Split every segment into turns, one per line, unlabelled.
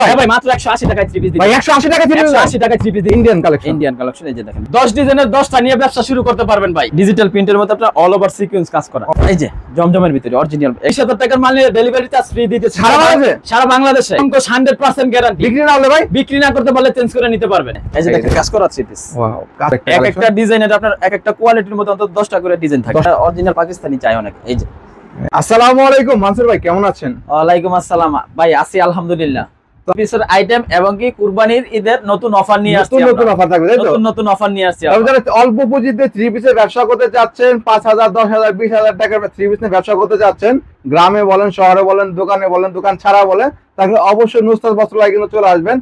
হ্যাঁ ভাই মাত্র 180 টাকায় 3 পিস দিই
ভাই 180 টাকা
180 টাকায় 3 পিস দিই
ইন্ডিয়ান কালেকশন।
Indian collection. এই যে দেখেন 10 ডিজাইনের 10টা নিয়ে ব্যবসা শুরু করতে পারবেন ভাই। ডিজিটাল প্রিন্টের মধ্যে আপনার অল ওভার সিকোয়েন্স কাজ করা। এই যে জমজমের ভিতরে অরিজিনাল 1000 টাকার মাল নিয়ে ডেলিভারি চার্জ ফ্রি দিতেছি সারা বাংলাদেশে। 100% গ্যারান্টি।
বিক্রি না হলে ভাই
বিক্রি না করতে পারলে চেঞ্জ করে নিতে পারবেন। এই যে দেখেন কাজ করা 3 পিস।
ওয়াও,
এক একটা ডিজাইনের আপনার এক একটা কোয়ালিটির মধ্যে অন্তত 10টা করে ডিজাইন থাকে। অরিজিনাল পাকিস্তানি চাই অনেক। এই যে
আসসালামু আলাইকুম মানসুর ভাই, কেমন আছেন?
ওয়ালাইকুম আসসালাম ভাই, আছি আলহামদুলিল্লাহ। তো পিসের আইটেম এবং কি কুরবানির ঈদের নতুন অফার নিয়ে আসছি।
নতুন অফার থাকবে তাই তো?
নতুন অফার নিয়ে আসছি।
যারা অল্প পুঁজিতে 3 পিসের ব্যবসা করতে চাচ্ছেন, 5000 10000 20000 টাকার 3 পিস নিয়ে ব্যবসা করতে চাচ্ছেন, গ্রামে বলেন শহরে বলেন দোকানে বলেন দোকান ছাড়া বলেন, তাহলে অবশ্যই নুসরাত বস্ত্রালয় কিন্তু চলে আসবেন।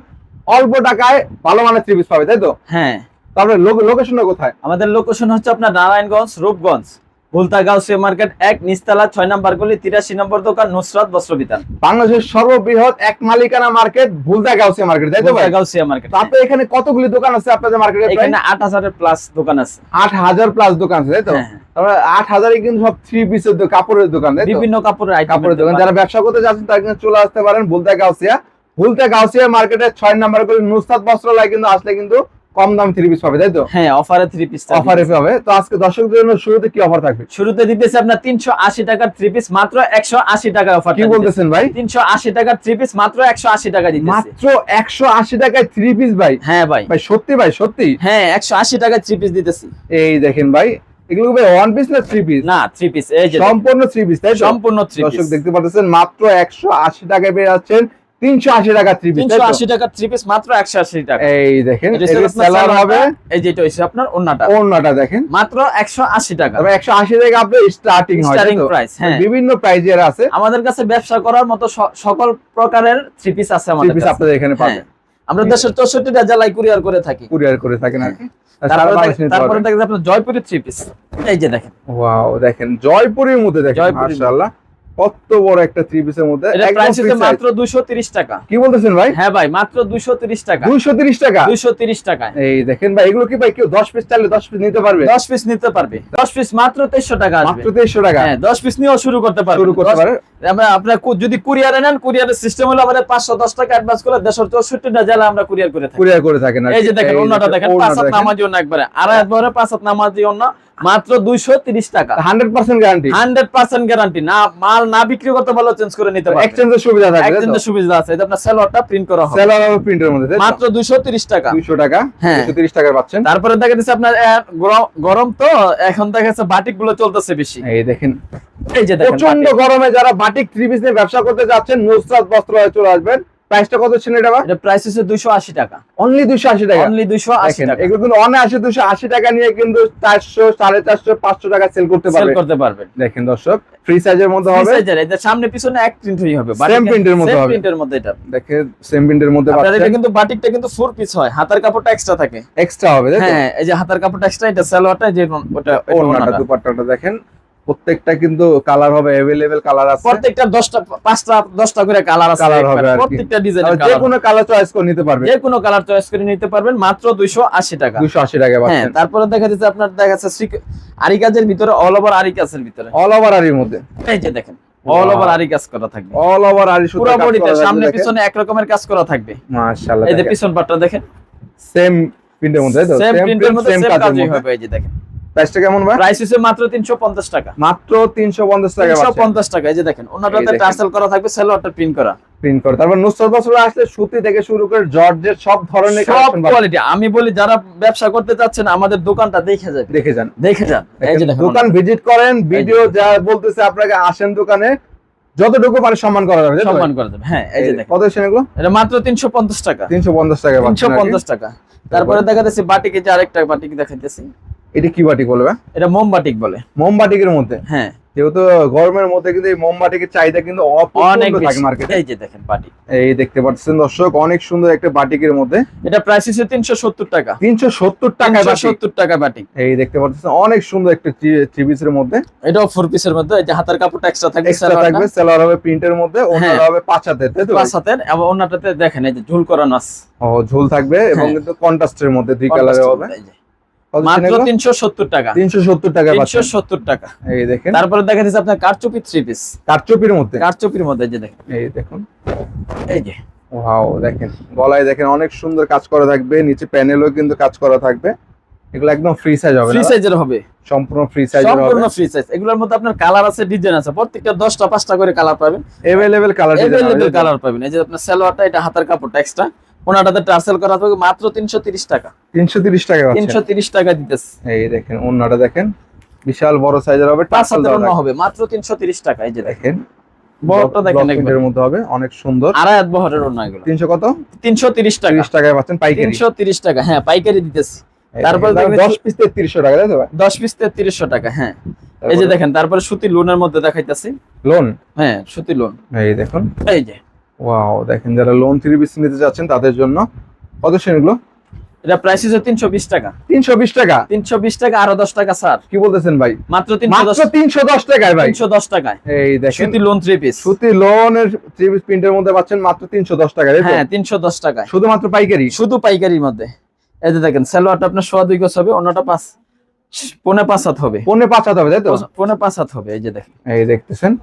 অল্প টাকায় ভালো মানের 3 পিস পাবে তাই তো?
হ্যাঁ।
তারপরে লোকেশনটা কোথায়?
আমাদের লোকেশন হচ্ছে আপনার নারায়ণগঞ্জ রূপগঞ্জ ভুলতা গাউসিয়া মার্কেট 1 নিচতলা 6 নম্বর গলি 83 নম্বর দোকান নুসরাত বস্ত্র বিতান।
বাংলাদেশের সর্ববৃহৎ এক মালিকানা মার্কেট ভুলতা গাউসিয়া মার্কেট তাই তো ভাই?
ভুলতা গাউসিয়া মার্কেট।
তারপরে এখানে কতগুলি দোকান আছে আপনাদের মার্কেটে?
এখানে 8000 এর প্লাস দোকান আছে।
8000 প্লাস দোকান আছে তাই তো? তারপরে 8000 এ কিন্তু সব 3 পিসের কাপড়ের দোকান তাই তো?
বিভিন্ন কাপড়ের আইটেম
কাপড়ের দোকান। যারা ব্যবসা করতে যাচ্ছেন তারা কিন্তু চলে আসতে পারেন ভুলতা গাউসিয়া মার্কেটের 6 নম্বর গলি নুসরাত বস্ত্রালয় কিন্তু আসলে কিন্তু কম দাম 3 পিস পাবে তাই তো?
হ্যাঁ, অফারে 3 পিস
অফারে পাবে। তো আজকে দর্শকদের জন্য শুরুতে কি অফার থাকবে?
শুরুতে দিতেছি আপনার 380 টাকার 3 পিস মাত্র 180 টাকা অফার।
কি বলতেছেন ভাই?
380 টাকার 3 পিস মাত্র 180 টাকা দিতেছি।
মাত্র 180 টাকায় 3 পিস ভাই?
হ্যাঁ ভাই।
ভাই সত্যি ভাই সত্যি?
হ্যাঁ 180 টাকায় 3 পিস দিতেছি।
এই দেখেন ভাই, এগুলো ভাই 1 পিস না 3 পিস?
না 3 পিস। এই যে
সম্পূর্ণ 3 পিস তাই তো?
সম্পূর্ণ 3 পিস।
দর্শক দেখতে পাচ্ছেন মাত্র 180 টাকায় পেয়ে যাচ্ছেন 380 টাকা 3 পিস।
380 টাকা 3 পিস মাত্র 180 টাকা।
এই দেখেন এটা সেলার হবে।
এই যে এটা হইছে আপনার
ওন্নাটা দেখেন
মাত্র 180 টাকা।
তবে 180 টাকা আপনাদের স্টার্টিং হয়
স্টার্টিং
তাই তো?
প্রাইস। হ্যাঁ,
বিভিন্ন প্রাইজের আছে।
আমাদের কাছে ব্যবসা করার মতো সকল প্রকারের 3 পিস আছে আমাদের
3 পিস
কাছে।
আপনাদের এখানে পাবেন।
হ্যাঁ, আমরা দেশের 64টা জেলায় কুরিয়ার করে থাকি।
কুরিয়ার করে থাকেন আর কি।
তারপরে দেখেন আপনার জয়পুরের 3 পিস। এই যে দেখেন
ওয়াও, দেখেন জয়পুরের মধ্যে দেখেন
জয়পুরের
মাশাআল্লাহ কত বড় একটা 3 পিসের মধ্যে।
এটা প্রাইস হচ্ছে মাত্র 230 টাকা।
কি বলতেছেন ভাই?
হ্যাঁ ভাই, মাত্র 230 টাকা।
230 টাকা?
230 টাকায়।
এই দেখেন ভাই, এগুলো কি ভাই কেউ 10 পিস চাইলে 10 পিস নিতে পারবে?
10 পিস নিতে পারবে। 10 পিস মাত্র 2300 টাকা আসবে।
মাত্র 2300 টাকা?
হ্যাঁ, 10 পিস নিয়েও শুরু করতে পারবে।
শুরু করতে পারে।
আমরা আপনারা যদি কুরিয়ারে নেন, কুরিয়ারের সিস্টেম হলো আমাদের 510 টাকা অ্যাডভান্স করে দেশের 64টা জেলা আমরা কুরিয়ার করে থাকি।
কুরিয়ার করে থাকেন আর
এই যে দেখেন ওন্নাটা দেখেন, 5 হাত নামাজি ওন্না একবারে। আর একবারে 5 হাত নামাজি ওন্না মাত্র 230 টাকা।
100% গ্যারান্টি?
100% গ্যারান্টি। না মাল না বিক্রি করতে পারলে চেঞ্জ করে নিতে পারবেন।
এক্সচেঞ্জের সুবিধা থাকবে।
এক্সচেঞ্জের সুবিধা আছে। এটা আপনার সেলরটা প্রিন্ট করা হবে।
সেলর হবে প্রিন্টের মধ্যে তাই তো?
মাত্র 230 টাকা।
200 টাকা?
হ্যাঁ,
230 টাকা পাচ্ছেন।
তারপরে দেখা যাচ্ছে আপনার গরম তো এখন দেখা যাচ্ছে বাটিক গুলো চলতেছে বেশি।
এই দেখেন
এই যে দেখেন
প্রচন্ড গরমে যারা বাটিক 3 পিস নিয়ে ব্যবসা করতে যাচ্ছেন নুসরাত বস্ত্রালয়ে চলে আসবেন। প্রাইসটা কত ছিল এটা ভাই?
এটা প্রাইস হচ্ছে 280 টাকা।
অনলি 280 টাকা?
অনলি 280 টাকা।
এগুলো কিন্তু অনায়াসে 280 টাকা নিয়ে কিন্তু 400 450 500 টাকা সেল করতে পারবে। দেখেন দর্শক, ফ্রি সাইজের মধ্যে হবে।
এটা সামনে পিছনে এক প্রিন্ট হই হবে।
সেম প্রিন্টের মধ্যে হবে।
সেম প্রিন্টের মধ্যে এটা।
দেখেন সেম প্রিন্টের মধ্যে
পাচ্ছেন।
পাচ্ছেন।
এটা কিন্তু বাটিকটা কিন্তু 4 পিস হয়। হাতার কাপড়টা এক্সট্রা থাকে।
এক্সট্রা হবে তাই তো?
হ্যাঁ, এই যে হাতার কাপড়টা এক্সট্রা, এটা সালোয়ারটা যে ওটা
ওন্নাটা দুপাট্টাটা দেখেন প্রত্যেকটা কিন্তু কালার হবে, अवेलेबल কালার আছে।
প্রত্যেকটা 10টা করে কালার আছে।
কালার হবে
প্রত্যেকটা ডিজাইনের
কালার। যে কোনো কালার চয়েস করে নিতে পারবেন।
যে কোনো কালার চয়েস করে নিতে পারবেন মাত্র 280 টাকা।
280 টাকা
হ্যাঁ,
পাচ্ছেন।
তারপরে দেখা যাচ্ছে আপনার দেখা যাচ্ছে আরি কাজের ভিতরে অল ওভার আরি কাজের ভিতরে।
অল ওভার আরির মধ্যে
এই যে দেখেন অল ওভার আরি কাজ করা থাকবে।
অল ওভার আরি সুতা
পুরো
কাজ
বডিতে
করা
সামনে
থাকবে,
পিছনে এক রকমের কাজ করা থাকবে।
মাশাআল্লাহ।
এই যে পিছন পাটটা দেখেন
সেম প্রিন্টের মধ্যে তাই তো?
সেম প্রিন্টের মধ্যে
সেম
সেম
কাজের
কাজই
মধ্যে।
হবে। এই যে দেখেন
প্রাইসটা কেমন ভাই?
প্রাইস হচ্ছে মাত্র 350 টাকা।
মাত্র 350 টাকা পাচ্ছেন।
350 টাকা। এই যে দেখেন ওনাটাতে
দেখেন।
টার্সেল করা থাকবে, সেলোয়ারটা প্রিন্ট করা।
প্রিন্ট করে। তারপর নুসরাত বস্ত্রালয় আসলে সুতি থেকে শুরু করে জর্জের সব ধরনের
সব
কালেকশন পাবেন।
কোয়ালিটি। আমি বলি যারা ব্যবসা করতে চাচ্ছেন আমাদের দোকানটা দেখে যাবেন।
দেখে যান।
এই যে দেখেন
দোকান ভিজিট করেন, ভিডিও যা বলতেছে আপনাকে আসেন দোকানে, যতটুকু পারে সম্মান করা যাবে।
সম্মান করে দেবেন। হ্যাঁ, এই যে দেখেন
কত এসেন এগুলো?
এটা মাত্র 350 টাকা।
350 টাকা পাচ্ছেন।
350 টাকা। তারপরে দেখা যাচ্ছে বাটিকে যে আরেকটা বাটিক দেখাইতেছি।
এটা কি বাটিক বলবে?
এটা মোম বাটিক বলে।
মোম বাটিকের মধ্যে?
হ্যাঁ,
যেহেতু গরমের মধ্যে কিন্তু এই মোম বাটিকের চাহিদা কিন্তু
অনেক
অনেক থাকে
বেশি।
মার্কেটে।
এই যে দেখেন বাটিক।
এই দেখতে পাচ্ছেন দর্শক, অনেক সুন্দর একটা বাটিকের মধ্যে।
এটা প্রাইস হচ্ছে 370 টাকা।
370 টাকা বাটিক।
370 টাকা বাটিক।
এই দেখতে পাচ্ছেন অনেক সুন্দর একটা 3 পিসের মধ্যে।
এটাও 4 পিসের মধ্যে। এই যে হাতার কাপড়টা এক্সট্রা থাকবে,
এক্সট্রা থাকবে, সেলার হবে প্রিন্টের মধ্যে, ওন্নাটা হবে 5 হাতের তাই তো?
5 হাতের। এবং ওন্নাটাতে দেখেন এই যে ঝুল করা নাস।
ও ঝুল থাকবে এবং কিন্তু কন্ট্রাস্টের মধ্যে দুই কালারে হবে।
এই যে মাত্র 370 টাকা।
370 টাকা পাচ্ছেন।
370 টাকা।
এই দেখেন
তারপরে দেখা যাচ্ছে আপনার কারচুপি 3 পিস।
কারচুপির মধ্যে?
কারচুপির মধ্যে এই যে দেখেন।
এই দেখুন
এই যে
ওয়াও, দেখেন গলায় দেখেন অনেক সুন্দর কাজ করা থাকবে, নিচে প্যানেলও কিন্তু কাজ করা থাকবে। এগুলো একদম ফ্রি সাইজ হবে,
ফ্রি সাইজের হবে,
সম্পূর্ণ ফ্রি সাইজের হবে,
সম্পূর্ণ ফ্রি সাইজ। এগুলোর মধ্যে আপনার কালার আছে, ডিজাইন আছে, প্রত্যেকটা 10টা 5টা করে কালার পাবেন,
available colour design
available colour পাবেন। এই যে আপনার সালোয়ারটা, এটা হাতার কাপড়টা এক্সট্রা, ওনাটাতে টার্সেল করা থাকবে মাত্র 330 টাকা।
330 টাকা পাচ্ছেন।
330 টাকা দিতেছে।
এই দেখেন ওন্নাটা দেখেন বিশাল বড় সাইজের হবে,
5 হাতের ওন্না হবে মাত্র 330 টাকা। এই যে দেখেন
দেখেন
বড়টা দেখেন, একবার
এর মধ্যে হবে, অনেক সুন্দর।
আড়াই হাত বহরের ওন্না এগুলো।
300 কত?
330 টাকা।
30 টাকায় পাচ্ছেন পাইকারি।
330 টাকা, হ্যাঁ পাইকারি দিতেছি। তারপর দেখেন
10 পিস 3300 টাকা, তাই তো ভাই?
10 পিস 3300 টাকা, হ্যাঁ। এই যে দেখেন, তারপরে সুতি লোনের মধ্যে দেখাইতাছি।
লোন,
হ্যাঁ সুতি লোন,
এই দেখুন।
এই যে
ওয়াও, দেখেন যারা লোন 3 পিস নিতে যাচ্ছেন তাদের জন্য কত শ্রেণীগুলো?
এটা প্রাইস হচ্ছে 320 টাকা।
320 টাকা?
320 টাকা, আরো 10 টাকা স্যার।
কি বলতেছেন ভাই?
মাত্র
মাত্র 310 টাকায় ভাই?
310 টাকায়।
এই দেখেন
সুতি লোন 3 পিস,
সুতি লোনের 3 পিস প্রিন্টের মধ্যে পাচ্ছেন মাত্র 310 টাকা, তাই তো?
হ্যাঁ 310 টাকায়,
শুধুমাত্র পাইকারি?
শুধু পাইকারির মধ্যে। এই যে দেখেন সালোয়ারটা আপনার 2.5 গজ হবে, অন্যটা 5.5 হাত হবে,
5.5 হাত হবে, তাই তো?
5.5 হাত হবে। এই যে দেখেন,
এই দেখতেছেন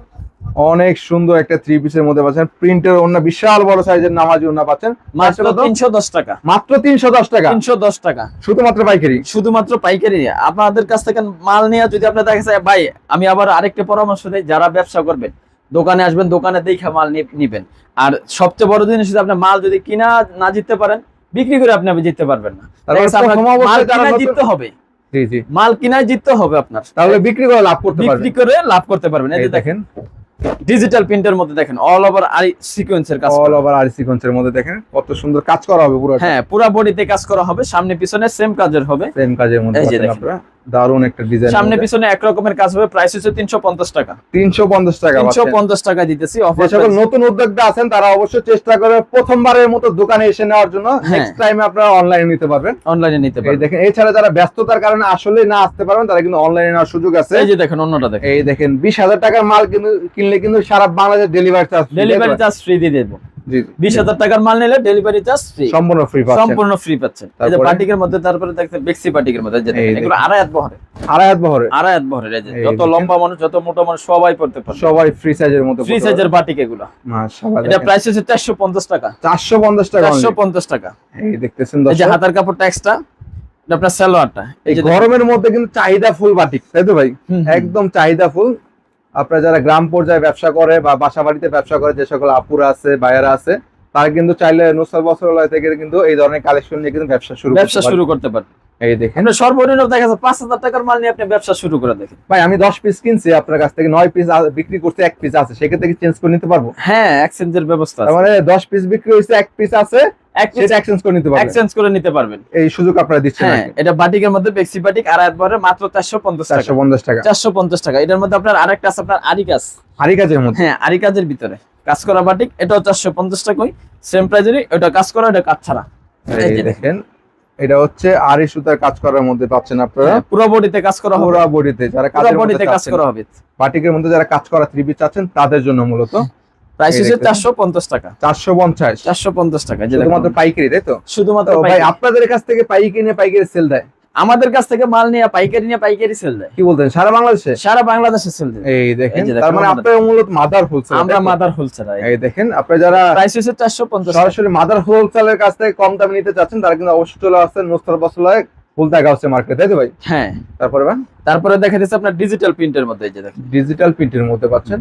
অনেক সুন্দর একটা 3 পিসের মধ্যে পাচ্ছেন, প্রিন্টের ওন্না বিশাল বড় সাইজের নামাজি ওন্না পাচ্ছেন
মাত্র 310 টাকা।
মাত্র 310 টাকা,
310 টাকা
শুধুমাত্র পাইকারি?
শুধুমাত্র পাইকারি। আপনাদের কাছ থেকে মাল নিয়ে যদি আপনার দেখা যায়, ভাই আমি আবার আরেকটা পরামর্শ দেই, যারা ব্যবসা করবেন দোকানে আসবেন, দোকানে দেখে মাল নিবেন। আর সবচেয়ে বড় জিনিস হচ্ছে, আপনার মাল যদি কিনা না জিততে পারেন, বিক্রি করে আপনি জিততে পারবেন না।
তারপরে
দেখা যাচ্ছে আপনার
প্রথম অবস্থায়
মাল
যারা
কিনায়
নতুন-
জিততে হবে,
জি জি,
মাল কিনায় জিততে হবে আপনার,
তাহলে বিক্রি করে লাভ করতে পারবেন।
বিক্রি করে লাভ করতে পারবেন। এই
এই
যে দেখেন
দেখেন
ডিজিটাল প্রিন্টের মধ্যে দেখেন অল ওভার আরি সিকোয়েন্সের কাজ
অল
করা।
ওভার আর সিকোয়েন্সের মধ্যে দেখেন কত সুন্দর কাজ করা হবে পুরো।
হ্যাঁ পুরো বডিতে কাজ করা হবে, সামনে পিছনে সেম কাজের হবে।
সেম কাজের মধ্যে
এই যে
পাচ্ছেন
দেখেন।
আপনারা, দারুন একটা ডিজাইন।
সামনে পিছনে এক রকমের কাজ হবে। প্রাইস হচ্ছে 350 টাকা।
350 টাকা পাচ্ছেন।
350 টাকা দিতেছি
যে
অফার।
সকল নতুন উদ্যোক্তা আছেন তারা অবশ্যই চেষ্টা করে প্রথমবারের মতো দোকানে এসে নেওয়ার জন্য।
হ্যাঁ।
নেক্সট টাইমে আপনারা অনলাইনে নিতে পারবেন,
অনলাইনে নিতে
এই
পারবেন।
দেখেন। এছাড়া যারা ব্যস্ততার কারণে আসলে না আসতে পারবেন তারা কিন্তু অনলাইনে নেওয়ার সুযোগ আছে।
এই যে দেখেন অন্যটা দেখেন,
এই দেখেন 20,000 টাকার মাল কিন্তু কিনলে কিন্তু সারা Bangladesh delivery charge
delivery charge free দিয়ে দেবো।
জি
20,000 টাকার মাল নিলে ডেলিভারি চার্জ ফ্রি,
সম্পূর্ণ ফ্রি পাচ্ছেন।
সম্পূর্ণ ফ্রি পাচ্ছেন। এই যে
তারপরে?
বাটিকের মধ্যে, তারপরে দেখতে বেক্সি বাটিকের মধ্যে, এই যে
এই
দেখেন এগুলো
দেখেন।
আড়াই হাত বহরে,
আড়াই হাত বহরে
আড়াই হাত বহরের। এই যে
এই
যত
দেখেন।
লম্বা মানুষ, যত মোটা মানুষ সবাই পড়তে পারবে।
সবাই ফ্রি সাইজের মধ্যে
ফ্রি সাইজের বাটিক এগুলো।
মাশাআল্লাহ,
এটা প্রাইস হচ্ছে 450 টাকা।
450 টাকা only।
450 টাকা।
এই দেখতেছেন
এই যে
দর্শক,
হাতার কাপড়টা এক্সট্রা, এটা আপনার সালোয়ারটা।
এই
এই যে
গরমের মধ্যে কিন্তু চাহিদা ফুল বাটিক, তাই তো ভাই?
হুম, হুম।
একদম চাহিদা ফুল। আপনারা যারা গ্রাম পর্যায়ে ব্যবসা করে বা বাসা বাড়িতে ব্যবসা করে, যে সকল আপুরা আছে ভাইয়ারা আছে, তারা কিন্তু চাইলে নুসরাত বস্ত্রালয় থেকে কিন্তু এই ধরনের কালেকশন নিয়ে কিন্তু ব্যবসা শুরু
ব্যবসা
করতে পারে।
শুরু করতে পারেন।
এই দেখেন
আমরা সর্বনিম্ন দেখা যাচ্ছে 5,000 টাকার মাল নিয়ে আপনি ব্যবসা শুরু করে দেখেন।
ভাই, আমি 10 পিস কিনছি আপনার কাছ থেকে, 9 পিস বিক্রি করতে 1 পিস আছে, সেক্ষেত্রে কি চেঞ্জ করে নিতে পারবো?
হ্যাঁ এক্সচেঞ্জের ব্যবস্থা
তার
আছে।
মানে 10 পিস বিক্রি হয়েছে, 1 পিস আছে,
এক পিস
সেটা এক্সচেঞ্জ করে নিতে পারবেন।
এক্সচেঞ্জ করে নিতে পারবেন।
এই সুযোগ আপনারা দিচ্ছেন
হ্যাঁ
নাকি?
এটা বাটিকের মধ্যে বেক্সি বাটিক আড়াই হাত বহরে মাত্র 450 টাকা।
450 টাকা
450 টাকা। এটার মধ্যে আপনার আরেকটা আছে, আপনার আরি কাজ।
হারি কাজের মধ্যে।
হ্যাঁ আরি কাজের ভিতরে কাজ করা বাটিক, এটাও 450 টাকাই, সেম প্রাইজেরই। ওটা কাজ করা, এটা কাজ ছাড়া। এই
এই
যে
দেখেন, এটা হচ্ছে আরি সুতার কাজ করার মধ্যে পাচ্ছেন আপনারা।
হ্যাঁ, পুরো বডিতে কাজ করা হবে,
পুরো বডিতে যারা
পুরো
কাজের মধ্যে
বডিতে কাজ
চাচ্ছেন,
করা হবে।
বাটিকের মধ্যে যারা কাজ করা 3 পিস চাচ্ছেন তাদের জন্য মূলত।
প্রাইস
এই
হচ্ছে
দেখতেছেন।
450 টাকা।
450
450 টাকা। যে দেখুন,
শুধুমাত্র পাইকারি, তাই তো?
শুধুমাত্র
তো ভাই,
পাইকারি।
আপনাদের কাছ থেকে পাইকারি সেল দেয়?
আমাদের কাছ থেকে মাল নিয়ে পাইকারি সেল দেয়।
কি বলতেন, সারা বাংলাদেশে?
সারা বাংলাদেশে সেল দেয়।
এই দেখেন,
এই যে দেখেন,
তার মানে
আমাদের-
আপনারা মূলত মাদার হোলসেল।
আমরা মাদার হোলসেলার।
এই দেখেন, আপনারা যারা
প্রাইস হচ্ছে 450 টাকা।
সরাসরি মাদার হোলসেলের কাছ থেকে কম দামে নিতে চাচ্ছেন তারা কিন্তু অবশ্যই চলে আসছেন নুসরাত বস্ত্রালয়, ফুলতা গাউসে মার্কেট, তাই তো ভাই?
হ্যাঁ
তারপরে ভাই
তারপরে দেখা যাচ্ছে আপনার ডিজিটাল প্রিন্টের মধ্যে, এই যে দেখেন
ডিজিটাল প্রিন্টের মধ্যে পাচ্ছেন,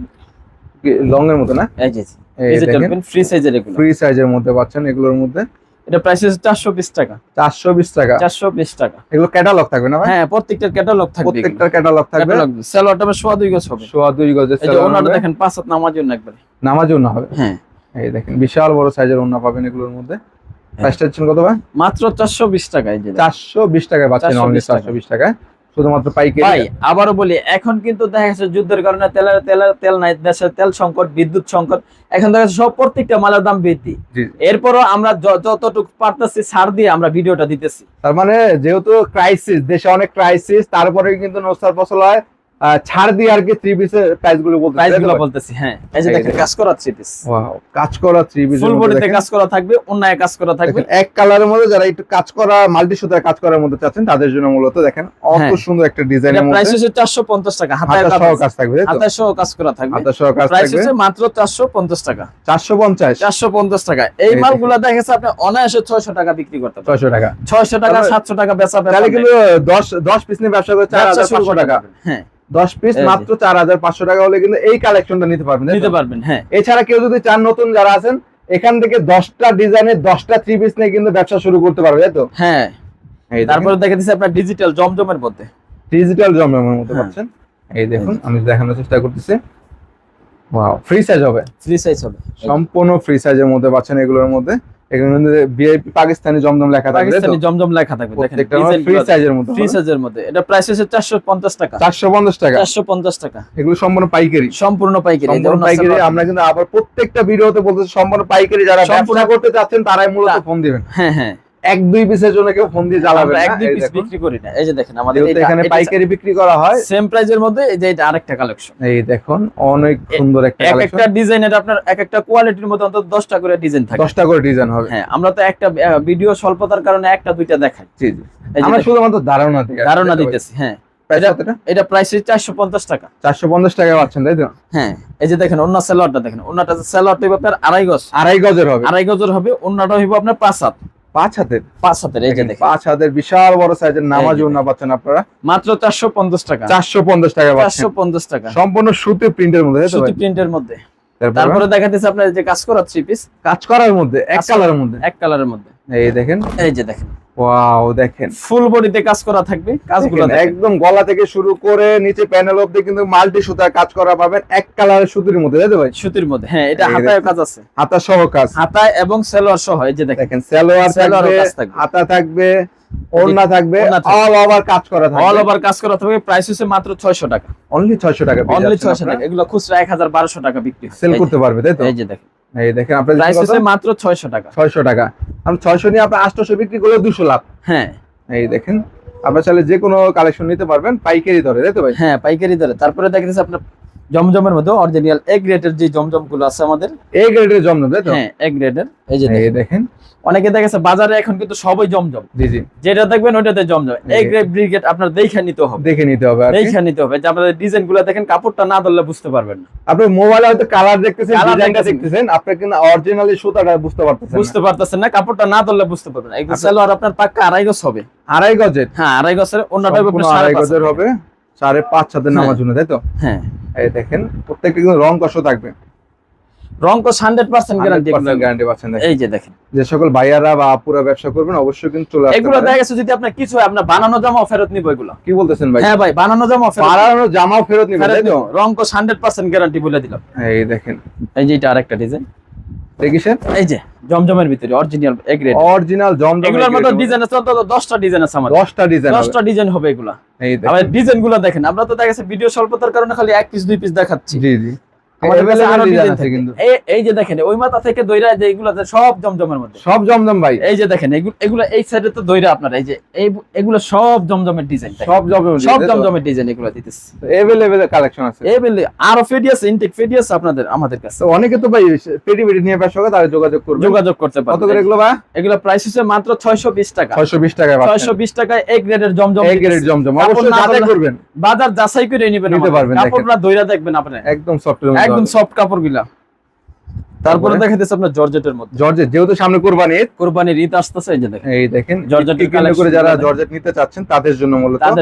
লং এর মতো না?
এই যে
এই
ডিজিটাল
দেখেন,
প্রিন্ট ফ্রি সাইজের এগুলো।
ফ্রি সাইজের মধ্যে পাচ্ছেন এগুলোর মধ্যে।
এটা প্রাইস হচ্ছে 420 টাকা।
420 টাকা।
420 টাকা।
এগুলো ক্যাটালগ থাকবে না ভাই?
হ্যাঁ প্রত্যেকটার ক্যাটালগ থাকবে।
প্রত্যেকটার ক্যাটালগ থাকবে।
সালোয়ারটা 2.5 গজ হবে।
2.5 গজের
এই যে ওনাটা দেখেন 5 হাত নামার জন্য একবারে।
নামাজও না হবে।
হ্যাঁ
এই দেখেন বিশাল বড় সাইজের ওন্না পাবেন এগুলোর মধ্যে। প্রাইসটা হচ্ছে কত ভাই?
মাত্র 420 টাকা। এই যে দেখেন।
420 টাকায় পাচ্ছেন,
420
অনলি
টাকা।
420 টাকায়, শুধুমাত্র পাইকারি।
ভাই আবারও বলি, এখন কিন্তু দেখা যাচ্ছে যুদ্ধের কারণে তেল নাই, দেশের তেল সংকট, বিদ্যুৎ সংকট, এখন দেখা যাচ্ছে সব প্রত্যেকটা মালের দাম বৃদ্ধি।
জি।
এরপরও আমরা যতটুকু পারতেছি ছাড় দিয়ে আমরা ভিডিওটা দিতেছি।
তার মানে যেহেতু ক্রাইসিস, দেশে অনেক ক্রাইসিস, তারপরে কিন্তু নুসরাত বস্ত্রালয় ছাড় দিয়ে আর কি থ্রি পিসের প্রাইস গুলো
বলতেছি। হ্যাঁ, এই যে দেখেন কাজ করা থ্রি পিস,
ওয়াও কাজ করা থ্রি পিস,
ফুল বডিতে কাজ করা থাকবে, অন্যায় কাজ করা থাকবে
এক কালারের মধ্যে। যারা একটু কাজ করা মাল্টি সুতার কাজ করার মধ্যে চাচ্ছেন তাদের জন্য মূলত দেখেন অত সুন্দর একটা ডিজাইনের মধ্যে।
প্রাইস হচ্ছে 450 টাকা, হাতায়
কাজ থাকবে,
হাতায় সহ কাজ করা থাকবে,
হাতায় সহ কাজ
প্রাইস
থাকবে
হচ্ছে মাত্র 450 টাকা।
450
টাকা। এই মালগুলো দেখা গেছে আপনি অনায়াসে 600 টাকা বিক্রি করতে পারবেন।
600 টাকা,
600 টাকা 700 টাকা বেচা
তাহলে কিন্তু 10 পিস নিয়ে ব্যবসা করে 4500 টাকা।
হ্যাঁ,
10 পিস মাত্র 4500 টাকা হলে কিন্তু এই কালেকশনটা নিতে পারবেন।
হ্যাঁ,
এছাড়া কেউ যদি চান, নতুন যারা আছেন এখান থেকে 10টা ডিজাইনের 10টা থ্রি পিস নিয়ে কিন্তু ব্যবসা শুরু করতে পারবে, তাই তো?
হ্যাঁ, তারপরে দেখে দিচ্ছি আপনার ডিজিটাল জমজমের মধ্যে,
ডিজিটাল জমজমের মধ্যে পাচ্ছেন। এই দেখুন আমি দেখানোর চেষ্টা করতেছি। ওয়াও, ফ্রি সাইজ হবে, সম্পূর্ণ ফ্রি সাইজের মধ্যে পাচ্ছেন এগুলোর মধ্যে। এখানে ভিআইপি পাকিস্তানি জমজম লেখা থাকবে,
পাকিস্তানি জমজম লেখা থাকবে, দেখেন
ফ্রি সাইজের মধ্যে,
ফ্রি সাইজের মধ্যে। এটা প্রাইস হচ্ছে 450 টাকা।
450 টাকা। এগুলো সম্পূর্ণ পাইকারি,
সম্পূর্ণ পাইকারি।
আমরা কিন্তু আবার প্রত্যেকটা ভিডিওতে বলতেছি সম্পূর্ণ পাইকারি। যারা ব্যবসা করতে চাচ্ছেন তারাই মূলত ফোন দিবেন।
হ্যাঁ হ্যাঁ,
1-2 পিসের জন্য কেউ ফোন দিয়ে জ্বালাবেন না,
1-2 পিস বিক্রি করি না। এই যে দেখেন আমাদের
এখানে পাইকারি বিক্রি করা হয়
সেম প্রাইজের মধ্যে। এই যে এটা আরেকটা কালেকশন,
এই দেখুন অনেক সুন্দর একটা কালেকশন।
একটা ডিজাইনের আপনার একটা কোয়ালিটির মধ্যে অন্তত 10টা করে ডিজাইন থাকে,
10টা করে ডিজাইন হবে।
হ্যাঁ, আমরা তো একটা ভিডিও স্বল্পতার কারণে একটা দুইটা দেখাই।
জি জি, আমরা শুধুমাত্র ধারণা দিতেছি।
হ্যাঁ, এটা প্রাইস 450 টাকা।
450 টাকা পাচ্ছেন, তাই তো?
হ্যাঁ, এই যে দেখেন ওন্না সালোয়ারটা দেখেন, ওন্নাটা সালোয়ারটা আপনার 2.5 গজ,
2.5 গজের হবে,
2.5 গজের হবে। ওন্নাটা হইব আপনার 5 হাত,
5 হাতের।
এই যে দেখেন
5 হাতের বিশাল বড় সাইজের নামাজি ওন্না পাচ্ছেন আপনারা
মাত্র 450 টাকা।
450 টাকা পাচ্ছেন,
450 টাকা,
সম্পূর্ণ সুতি প্রিন্টের মধ্যে, তাই তো?
সুতি প্রিন্টের মধ্যে। তারপরে দেখাতেছি আপনার যে কাজ করা থ্রি পিস,
কাজ করার মধ্যে এক কালারের মধ্যে। এই দেখেন,
এই যে দেখেন,
ওয়াও, দেখেন
ফুল বডিতে কাজ করা থাকবে, কাজগুলো
একদম গলা থেকে শুরু করে নিচে প্যানেল অবধি কিন্তু মাল্টি সুতার কাজ করা পাবেন এক কালারের সুতির মধ্যে, তাই তো ভাই?
সুতির মধ্যে। হ্যাঁ, এটা হাতায় কাজ আছে,
হাতা সহ কাজ,
হাতায় এবং সালোয়ার সহ। এই যে দেখেন
সালোয়ার থাকবে, হাতা থাকবে, ওড়না থাকবে, অল ওভার কাজ করা থাকবে,
অল ওভার কাজ করা থাকবে। প্রাইস হচ্ছে মাত্র 600 টাকা,
অনলি 600 টাকা,
অনলি 600 টাকা। এগুলো খুচরা 1000-1200 টাকা বিক্রি
সেল করতে পারবে, তাই তো?
এই যে দেখেন,
এই দেখেন আপনার
প্রাইস হচ্ছে মাত্র 600 টাকা।
600 টাকা। আমি 600 নিয়ে আপনি 800 বিক্রি করলে 200 লাভ।
হ্যাঁ,
এই দেখেন আপনার চাইলে যে কোনো কালেকশন নিতে পারবেন পাইকারি দরে, তাই তো ভাই?
হ্যাঁ, পাইকারি দরে। তারপরে দেখেন আপনার জমজমের মধ্যে অরিজিনাল এ গ্রেডের যে জমজম গুলো আছে আমাদের,
এ গ্রেডের জমজম, তাই তো?
হ্যাঁ, এ গ্রেডের। এই যে
দেখেন
অনেকে দেখেছে বাজারে এখন কিন্তু সবই জমজম।
জি জি,
যেটা দেখবেন ওইটাতে জমজম। এ গ্রেড ব্রিগেড আপনার দেখে নিতে হবে,
দেখে নিতে হবে।
যে আপনাদের ডিজাইন গুলো দেখেন, কাপড়টা না ধরলে বুঝতে পারবেন না।
আপনি মোবাইলে হয়তো কালার দেখতেছেন, ডিজাইনটা দেখতেছেন, আপনি কিন্তু অরিজিনালি সুতাটা বুঝতে পারতেছেন
না, কাপড়টা না ধরলে বুঝতে পারবেন না। একদম সালোয়ার আপনার পাক্কা 2.5 গজ হবে,
2.5 গজের।
হ্যাঁ, 2.5 গজের। ওন্নাটা হবে
2.5 গজের হবে, 5.5 হাতের নামার জন্য, তাই তো?
হ্যাঁ,
এই দেখেন প্রত্যেকটা কিন্তু রং কষও থাকবে,
রং কষ 100% গ্যারান্টি
পাচ্ছেন।
এই যে দেখেন,
যে সকল ভাইয়ারা বা আপুরা ব্যবসা করবেন অবশ্যই কিন্তু চলে আসতে
এগুলো দেখা গেছে যদি আপনার কিছু হয়, আপনার বানানো জামাও ফেরত নিব। এগুলো
কি বলতেছেন ভাই?
হ্যাঁ ভাই, বানানো জামাও
ফেরত নিবেন, তাই তো?
রং কষ 100% গ্যারান্টি বলে দিলাম।
এই দেখেন,
এই যে এটা আরেকটা ডিজাইন,
দেখিছেন?
এই যে জমজমের ভিতরে অরিজিনাল এ গ্রেড,
অরিজিনাল জমজম।
এগুলোর মধ্যে ডিজাইন আছে অন্তত 10টা ডিজাইন আছে আমাদের,
10টা
ডিজাইন হবে এগুলা।
এই দেখেন,
আবার ডিজাইন গুলো দেখেন, আমরা তো দেখা গেছে ভিডিও স্বল্পতার কারণে খালি 1 পিস 2 পিস দেখাচ্ছি।
জি জি,
আমাদের কাছে আরো ডিজাইন
আছে কিন্তু।
এই যে দেখেন, ওই মাথা থেকে দইরা যে এগুলো সব জমজমের মধ্যে,
সব জমজম ভাই।
এই যে দেখেন, এগুলো এই সাইডে তো দইরা আপনার, এই যে এগুলো সব জমজমের ডিজাইন,
সব
জমজমের ডিজাইন এগুলো দিতেছে।
अवेलेबल কালেকশন আছে,
আরো ফেডিয়াস ইনটেক ফেডিয়াস আপনাদের আমাদের কাছে।
তো অনেকে তো ভাই পেডি নিয়ে ব্যবসা করে, তারা যোগাযোগ
করতে পারবে।
কত করে এগুলো ভাই?
এগুলো প্রাইস হচ্ছে মাত্র 620 টাকা।
620 টাকা,
620 টাকায় এ গ্রেডের জমজম,
এ গ্রেড জমজম। অবশ্যই যাচাই করবেন,
বাজার যাচাই করে নিবেন,
নিতে পারবেন।
কাপড়টা দইরা দেখবেন আপনি,
একদম সফট,
একদম সফট কাপড় গুলা। তারপরে দেখাইতেছে আপনার জর্জেটের মধ্যে,
জর্জেট, যেহেতু সামনে কোরবানির
ঈদ আসতেছে। এই যে দেখেন,
এই দেখেন
জর্জেট
করে যারা জর্জেট নিতে চাচ্ছেন তাদের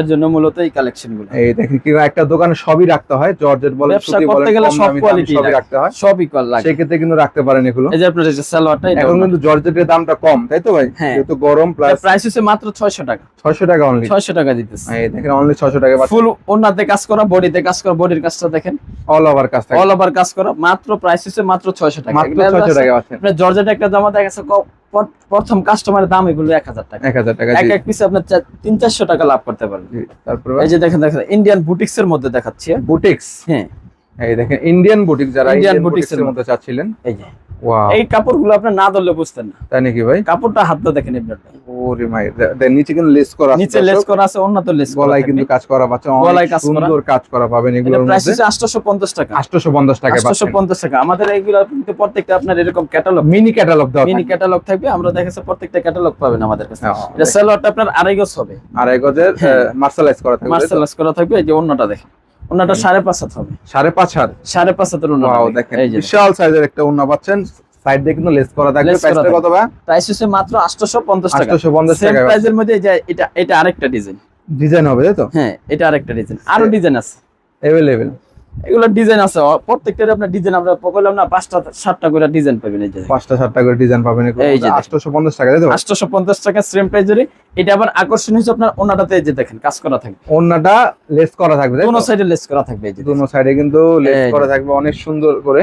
জন্য মূলত
এই কালেকশন গুলো।
এই দেখেন কি একটা দোকানে সবই রাখতে হয়, জর্জেট বলেন,
ব্যবসা
সুতি
করতে
বলেন,
গেলে
কম
সব
দামি
কোয়ালিটি
সবই রাখতে হয়,
সবই কল লাগে,
সেই ক্ষেত্রে কিন্তু রাখতে পারেন এগুলো।
এই যে আপনার এই যে সালোয়ারটা,
এখন কিন্তু জর্জেটের দামটা কম, তাই তো ভাই? যেহেতু গরম, প্লাস
প্রাইস হচ্ছে মাত্র 600 টাকা।
600 টাকা অনলি,
600 টাকা দিতেছে।
এই দেখেন অনলি 600 টাকা পাচ্ছেন।
ফুল ওন্নাতে কাজ করা, বডিতে কাজ করা, বডির কাজটা দেখেন,
অল ওভার কাজ থাকে,
অল ওভার কাজ করা। মাত্র প্রাইস হচ্ছে মাত্র 600 টাকা,
মাত্র 600 টাকা পাচ্ছেন।
আপনার জর্জেট একটা জামা দেখা গেছে প্রথম কাস্টমারের দাম এগুলো 1000 টাকা,
1000 টাকা।
এক পিসে আপনার 300-400 টাকা লাভ করতে পারবেন।
তারপর
এই যে দেখেন ইন্ডিয়ান বুটিক্স এর মধ্যে দেখাচ্ছি,
বুটিক্স।
হ্যাঁ,
এই দেখেন ইন্ডিয়ান বুটিক, যারা
ইন্ডিয়ান
বুটিক্স
বুটিক্সের
এর মধ্যে চাচ্ছিলেন।
এই যে
ওয়াও,
এই কাপড়গুলো আপনি না ধরলে বুঝতেন না,
তাই নাকি ভাই?
কাপড়টা হাতটা দেখেন আপনারা,
ও ওরে মাই, নিচে কিন্তু লেস করা আছে,
নিচে লেস করা আছে, অন্য তো লেস করা
গলায়
থাকবে।
কিন্তু কাজ করা পাচ্ছেন,
গলায়
অনেক
কাজ করা।
সুন্দর কাজ করা পাবেন
এটা
এগুলোর
প্রাইস
মধ্যে।
হচ্ছে 850 টাকা।
850 টাকায় পাচ্ছেন।
850 টাকা। আমাদের এইগুলো কিন্তু প্রত্যেকটা আপনার এরকম ক্যাটালগ,
মিনি ক্যাটালগ দেওয়া
মিনি
থাকবে।
ক্যাটালগ থাকবে। আমরা দেখাচ্ছি প্রত্যেকটা ক্যাটালগ পাবেন আমাদের কাছে।
হ্যাঁ,
এটা সালোয়ারটা আপনার 2.5 গজ হবে,
আড়াই গজের
হ্যাঁ।
মার্শালাইজ করা থাকবে,
মার্সেলাইজ করা থাকবে। এই যে ওন্নাটা দেখেন, ওন্নাটা 5.5 হাত হবে,
5.5 হাত।
5.5 হাতের ওন্না।
ওয়াও, দেখেন
এই যে
বিশাল সাইজের একটা ওন্না পাচ্ছেন, সাইড দিয়ে কিন্তু লেস করা থাকবে।
লেস করা
প্রাইসটা কত
থাকবে।
ভাই?
প্রাইস হচ্ছে মাত্র 850 টাকা।
850
সেম
টাকা।
প্রাইসের মধ্যে এই যে এটা আরেকটা ডিজাইন।
ডিজাইন হবে তাই তো?
হ্যাঁ, এটা আরেকটা ডিজাইন, আরো ডিজাইন আছে।
अवेलेबल
এগুলো ডিজাইন আছে, প্রত্যেকটার আপনার ডিজাইন আমরা বললাম না 5টা 7টা করে ডিজাইন পাবেন। এই যে
5টা 7টা করে ডিজাইন পাবেন এগুলো।
এই যে
850 টাকা তাই তো?
850 টাকা সেম প্রাইসের। এটা আবার আকর্ষণ হচ্ছে আপনার ওনাটাতে, এই যে দেখেন কাজ করা থাকবে,
ওন্নাটা লেস করা থাকবে তাই তো?
দোনো সাইডে লেস করা থাকবে। এই যে
দুনো সাইডে কিন্তু লেস
এই যে।
করা থাকবে অনেক সুন্দর করে,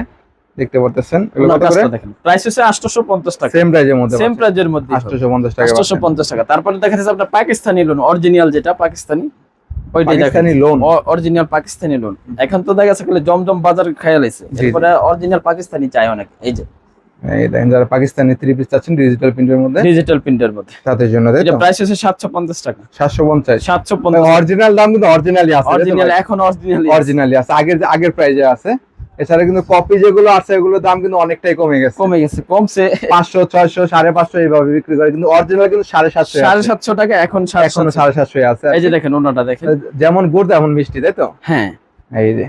দেখতে পারতেছেন। এগুলো
ওনার
কত করে?
কাজটা দেখেন, প্রাইস হচ্ছে 850 টাকা।
সেম প্রাইজের মধ্যে
সেম প্রাইজের মধ্যে
850 টাকা
850 টাকা। তারপরে দেখা যাচ্ছে আপনার পাকিস্তানি লোন, অরিজিনাল যেটা পাকিস্তানি, ওইটাই দেখেন
Pakistani loan.
Original Pakistani loan. এখন তো দেখা যাচ্ছে জমজম বাজার খেয়াল আছে,
জি, জি।
এরপরে অরিজিনাল পাকিস্তানি চাই অনেক। এই যে
এই দেখেন, যারা পাকিস্তানি 3 পিস চাচ্ছেন ডিজিটাল প্রিন্টের মধ্যে
ডিজিটাল প্রিন্টের মধ্যে,
তাদের জন্য তাই
এটা
তো?
প্রাইস হচ্ছে 750 টাকা।
750।
750
অরিজিনাল দাম কিন্তু অরিজিনালি আছে,
অরিজিনাল, এখন অরিজিনাল
অরিজিনালি আছে, আগের প্রাইজে আছে। এছাড়া কিন্তু কপি যেগুলো আছে এগুলোর দাম কিন্তু অনেকটাই কমে গেছে,
কমে গেছে, কমছে।
500 600 550 এইভাবে বিক্রি করে, কিন্তু অরিজিনাল কিন্তু 750
750 টাকা, এখন
এখনো
750।
750 আছে।
এই যে দেখেন ওনাটা দেখেন,
যেমন গুড় তেমন মিষ্টি তাই তো?
হ্যাঁ
এই যে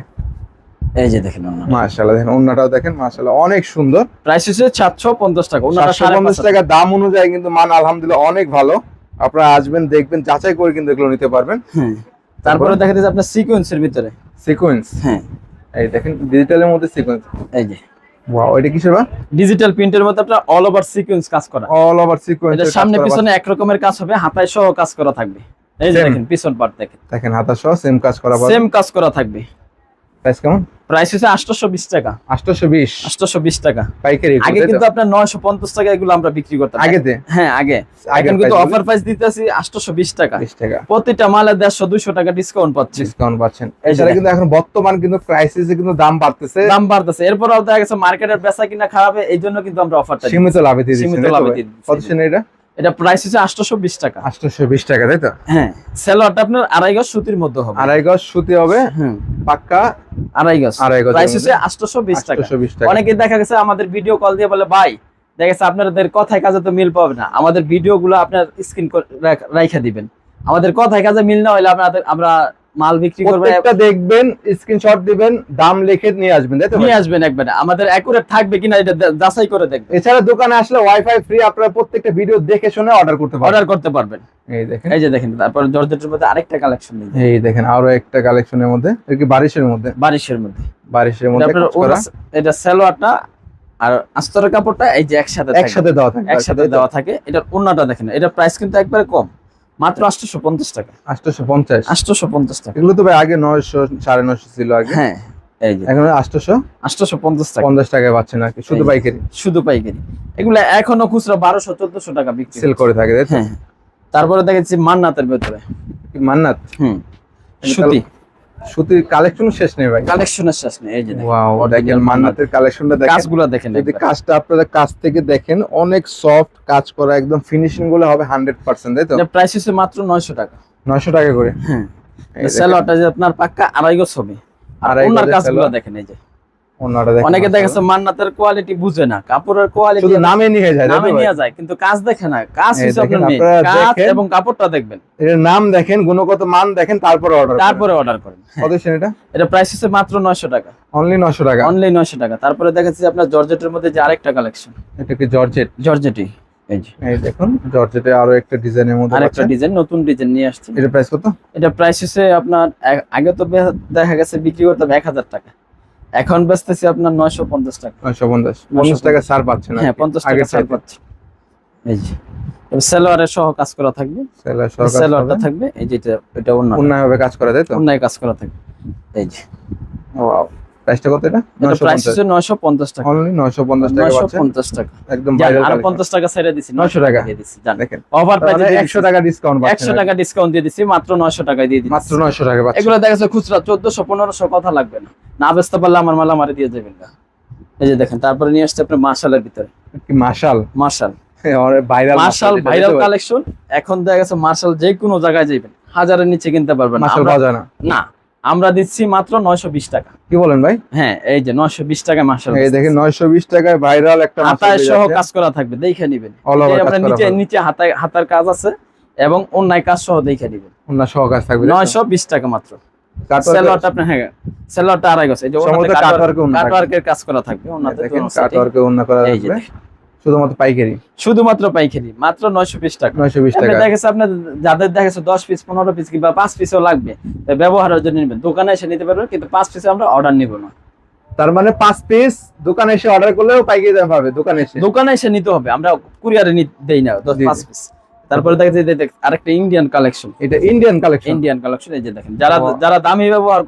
এই যে দেখেন ওনাটা।
মাশাআল্লাহ, দেখেন ওন্নাটাও দেখেন মাশাআল্লাহ অনেক সুন্দর।
প্রাইস হচ্ছে 750 টাকা। ওনাটা
750 টাকা দাম অনুযায়ী কিন্তু মান আলহামদুলিল্লাহ অনেক ভালো। আপনারা আসবেন, দেখবেন, যাচাই করে কিন্তু এগুলো নিতে পারবেন।
হ্যাঁ। তারপরে দেখা যাচ্ছে আপনার সিকোয়েন্সের ভিতরে,
সিকোয়েন্স,
হ্যাঁ
এই দেখেন ডিজিটালের মধ্যে সিকোয়েন্স।
এই যে
ওয়াও, এটা কিসের বা?
ডিজিটাল প্রিন্টের মধ্যে আপনার অল ওভার সিকোয়েন্স কাজ করা।
All over sequence.
এটা সামনে পিছনে এক রকমের কাজ হবে, হাতায় সহ কাজ করা থাকবে। এই যে
Same.
দেখেন পিছন পার্ট দেখেন,
দেখেন হাতা সহ সেম কাজ করা পাবেন।
সেম কাজ করা থাকবে।
প্রাইস কেমন?
প্রাইস হচ্ছে 820 টাকা।
820
820 টাকা।
পাইকারি।
আগে কিন্তু আপনার 950 টাকা এগুলো আমরা বিক্রি করতাম
আগেতে
হ্যাঁ আগে।
আগের
এখন কিন্তু
price
অফার প্রাইস দিতেছি 820 টাকা।
20 টাকা
প্রতিটা মালে 150 200 টাকা ডিসকাউন্ট পাচ্ছি।
ডিসকাউন্ট পাচ্ছেন।
এই যে
এছাড়া
দেখেন।
কিন্তু এখন বর্তমান কিন্তু ক্রাইসিসে কিন্তু দাম বাড়তেছে,
দাম বাড়তেছে, এরপরও দেখা গেছে মার্কেটের বেচা কিনা খারাপ, এই জন্য কিন্তু আমরা অফারটা
সীমিত লাভে দিয়ে দিচ্ছেন
সীমিত
তাই তো
লাভে
ভাই?
দিয়ে দিচ্ছি।
কত ছিল এটা?
এটা প্রাইস হচ্ছে 820 টাকা।
820 টাকা তাই তো?
হ্যাঁ, সেলোয়ারটা আপনার 2.5 গজ সুতির মধ্যে হবে।
আড়াই গজ সুতি হবে,
হুম,
পাক্কা
2.5 গজ।
2.5 গজের
প্রাইস হচ্ছে
মধ্যে।
820 টাকা।
820 টাকা।
অনেকে দেখা গেছে আমাদের ভিডিও কল দিয়ে বলে ভাই দেখা গেছে আপনাদের কথায় কাজে তো মিল পাবে না, আমাদের ভিডিও গুলো আপনার স্ক্রিন রাইখা দিবেন, আমাদের কথায় কাজে মিল না হলে আমরা মাল বিক্রি করবো,
প্রত্যেকটা দেখবেন, স্ক্রিনশট দিবেন, দাম লিখে নিয়ে আসবেন তাই তো ভাই?
নিয়ে আসবেন একবারে, আমাদের অ্যাকুরেট থাকবে কিনা এটা যাচাই করে দেখবেন,
এছাড়া দোকানে আসলে ওয়াইফাই ফ্রি, আপনারা প্রত্যেকটা ভিডিও দেখে শুনে অর্ডার করতে পারবেন।
অর্ডার করতে পারবেন।
এই দেখেন,
এই যে দেখেন, তারপর জর্জেটের মধ্যে আরেকটা কালেকশন নেই,
এই দেখেন আরো একটা কালেকশনের মধ্যে, এটা কি বারিশের মধ্যে?
বারিশের মধ্যে।
বারিশের
এটা
মধ্যে
আপনার
কাজ করা,
এটা সালোয়ারটা আর আস্তরের কাপড়টা এই যে একসাথে থাকবে।
একসাথে দেওয়া থাকে,
একসাথে দেওয়া থাকে। এটার ওন্নাটা দেখেন, এটা প্রাইস কিন্তু একবারে কম, মাত্র 850 টাকা।
850।
850 টাকা।
এগুলো তো ভাই আগে 900 950 ছিল আগে,
হ্যাঁ এই যে
এখন 850
850 টাকা
টাকায় পাচ্ছেন আর কি, শুধু
এই যে।
পাইকারি
শুধু পাইকারি। এগুলো এখনো খুচরা 1200 1400 টাকা বিক্রি
সেল করে থাকে তাই তো?
হ্যাঁ। তারপরে দেখেছি মান্নাতের ভেতরে,
কি মান্নাত
হুম, সুতি
সুতির কালেকশন শেষ নেই ভাই।
কালেকশনের শেষ নেই। এই যে দেখেন,
ওয়াও, দেখেন মান্নাতের কালেকশনটা দেখেন,
কাজগুলো দেখেন
যদি
একবার।
কাজটা আপনারা কাছ থেকে দেখেন, অনেক সফট কাজ করা, একদম ফিনিশিং গুলো হবে 100% তাই তো?
এটা প্রাইস হচ্ছে মাত্র 900 টাকা।
900 টাকা করে।
হ্যাঁ,
এই দেখেন,
সালোয়ারটা যে আপনার পাক্কা 2.5 গজ হবে। আর
2.5
ওনার
গজের
কাজগুলো
সালোয়ার।
দেখেন, এই যে
ওনাটা দেখেন,
অনেকে দেখেছে মান্নাতের কোয়ালিটি বুঝে না, কাপড়ের কোয়ালিটি
শুধু নামে নিয়ে যায় তাই তো
নামে
ভাই?
নিয়ে যায়, কিন্তু কাজ দেখে না। কাজ
এই
হচ্ছে
দেখেন,
আপনার main।
আপনারা
কাজ
দেখেন।
এবং কাপড়টা দেখবেন,
এর নাম দেখেন, গুণগত মান দেখেন, তারপরে অর্ডার
তারপরে অর্ডার করেন। হ্যাঁ,
কত ছিল এটা?
এটা প্রাইস হচ্ছে মাত্র 900 টাকা।
অনলি 900 টাকা।
অনলি 900 টাকা। তারপরে দেখাচ্ছি আপনার জর্জেটের মধ্যে যে আরেকটা কালেকশন,
এটা কি জর্জেট?
জর্জেটি। এই যে
এই দেখুন, জর্জেটে আরো একটা ডিজাইনের মধ্যে
আরেকটা
আছে।
ডিজাইন, নতুন ডিজাইন নিয়ে আসছে।
এটা প্রাইস কত?
এটা প্রাইস হচ্ছে আপনার আগে তো দেখা গেছে বিক্রি করতাম 1000 টাকা, এখন বেচতেছি আপনার 950 টাকা।
950 50 টাকা ছাড় পাচ্ছেন
হ্যাঁ, 50 টাকা
আগের
ছাড়
চাইতে।
পাচ্ছি। এই যে সালোয়ারের সহ কাজ করা থাকবে,
সেলার সরকার
সালোয়ারটা থাকবে এই যে এটা অন্য
উন্নয়ভাবে কাজ করে তাই তো?
অন্যায় কাজ করা থাকবে। এই যে
ওয়াও, প্রাইসটা কত এটা?
এটা প্রাইস
950
হচ্ছে 950 টাকা।
অনলি 950 টাকা পাচ্ছেন,
950 টাকা।
একদম
জান,
ভাইরাল
আর
কালেকশন।
50 টাকা ছেড়ে দিছি,
900 টাকা
দিয়ে দিছি জান।
দেখেন,
অফার প্রাইসে
তাহলে 100 টাকা ডিসকাউন্ট পাচ্ছেন,
100 টাকা ডিসকাউন্ট দিয়ে দিছি, মাত্র 900 টাকায় দিয়ে দিচ্ছি।
মাত্র 900 টাকা পাচ্ছেন।
এগুলো দেখা যাচ্ছে খুচরা 1400 1500 কথা লাগবে না, না বেচতে পারলে আমার মাল আমারে দিয়ে যাবেন না। এই যে দেখেন, তারপরে নিয়ে আসছে আপনার মাশালের ভিতরে,
কি মাশাল,
মাশাল।
Viral
marshal viral collection. এখন দেখা গেছে মার্শাল যে কোনো জায়গায় যাবেন হাজারের নিচে কিনতে পারবেন না।
মার্শাল বাজার না,
না, আমরা দিচ্ছি মাত্র 920 টাকা।
কি বলেন ভাই?
হ্যাঁ, এই যে 920 টাকা মার্শাল।
এই দেখেন 920 টাকায় ভাইরাল একটা
হাতায় সহ কাজ করা থাকবে, দেখে নেবেন। আমরা নিচে হাতার কাজ আছে এবং অন্যায় কাজ সহ দেখে নেবেন।
অন্য সহ কাজ থাকবে
920 টাকা মাত্র। সেলরটা আপনি, হ্যাঁ সেলরটা আড়াই গজ, এই যে ওনাতে কাটওয়ার্কের কাজ করা থাকবে। ওনাতে
দেখেন কাটওয়ার্কে অন্য করা থাকবে, শুধুমাত্র পাইকারি,
শুধুমাত্র পাইকারি, মাত্র 920 টাকা।
920 টাকা।
দেখেছে আপনার যাদের দেখেছে 10 পিস 15 পিস কিংবা 5 পিসও লাগবে, তাই ব্যবহারের জন্য নেবেন, দোকানে এসে নিতে পারবেন, কিন্তু 5 পিসে আমরা অর্ডার নিব না।
তার মানে 5 পিস দোকানে এসে অর্ডার করলেও পাইকারি দাম পাবে। দোকানে এসে
নিতে হবে, আমরা কুরিয়ারে দেই না 5 পিস। তারপরে দেখেন আরেকটা ইন্ডিয়ান কালেকশন।
এটা ইন্ডিয়ান কালেকশন।
এই যে দেখেন, যারা দামি ব্যবহার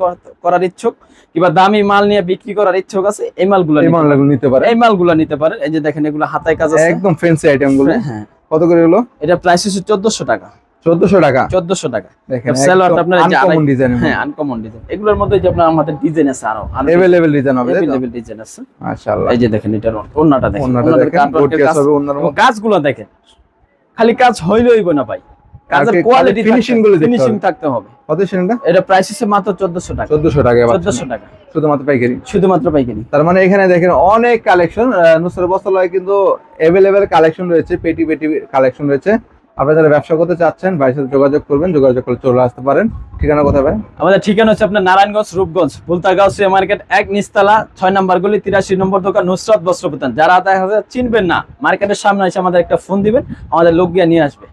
করার ইচ্ছুক কিংবা দামি মাল নিয়ে বিক্রি করার ইচ্ছুক আছে, এই মালগুলো
নিতে পারে।
এই যে দেখেন, এগুলো হাতায় কাজ আছে,
একদম ফ্যান্সি আইটেম গুলো।
হ্যাঁ,
কত করে হলো?
এটা প্রাইস হচ্ছে 1400 টাকা।
1400 টাকা।
1400 টাকা।
দেখেন
সেলরটা আপনার
আনকমন ডিজাইন।
হ্যাঁ, আনকমন ডিজাইন। এগুলোর মধ্যে যে আপনার আমাদের ডিজাইন আছে, আরো
अवेलेबल ডিজাইন হবে।
अवेलेबल ডিজাইন আছে
মাশাআল্লাহ।
এই যে দেখেন, এটার ওন্নাটা দেখেন, কাজগুলো দেখেন। খালি কাজ হইলেই হইব না ভাই, কাজের কোয়ালিটি, ফিনিশিং থাকতে হবে।
কত শুনটা?
এটা প্রাইস হচ্ছে মাত্র 1400 টাকা।
1400 টাকা।
1400 টাকা
শুধুমাত্র পাইকারি। তার মানে এখানে দেখেন অনেক কালেকশন। নুসরাত বস্ত্রালয়ে কিন্তু अवेलेबल কালেকশন রয়েছে, পেটি কালেকশন রয়েছে। আপনারা যারা ব্যবসা করতে চাচ্ছেন ভাইয়ের সাথে যোগাযোগ করবেন, যোগাযোগ করে চলে আসতে পারেন। ঠিকানা কোথায় ভাই?
আমাদের ঠিকানা হচ্ছে আপনার নারায়ণগঞ্জ রূপগঞ্জ বুলতাগাঁও মার্কেট 1 নিচতলা 6 নম্বর গলি 83 নম্বর দোকান নুসরাত বস্ত্র বিতান। যারা চিনবেন না, মার্কেটের সামনে এসে আমাদের একটা ফোন দিবেন, আমাদের লোক গিয়ে নিয়ে আসবে।